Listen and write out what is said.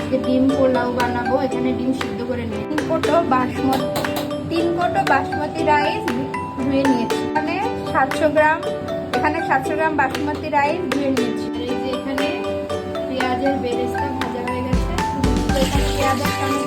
আজকে ডিম পোলাও বানাবো। এখানে ডিম সিদ্ধ করে নিয়ে 3 কোটো বাসমতি রাইস ধুয়ে নিয়েছি। এখানে 700 গ্রাম বাসমতি রাইস ধুয়ে নিয়েছি। এই যে এখানে পেঁয়াজের বেরেস্তা ভাজা হয়ে গেছে। তো এখানে পেঁয়াজ একটা আমি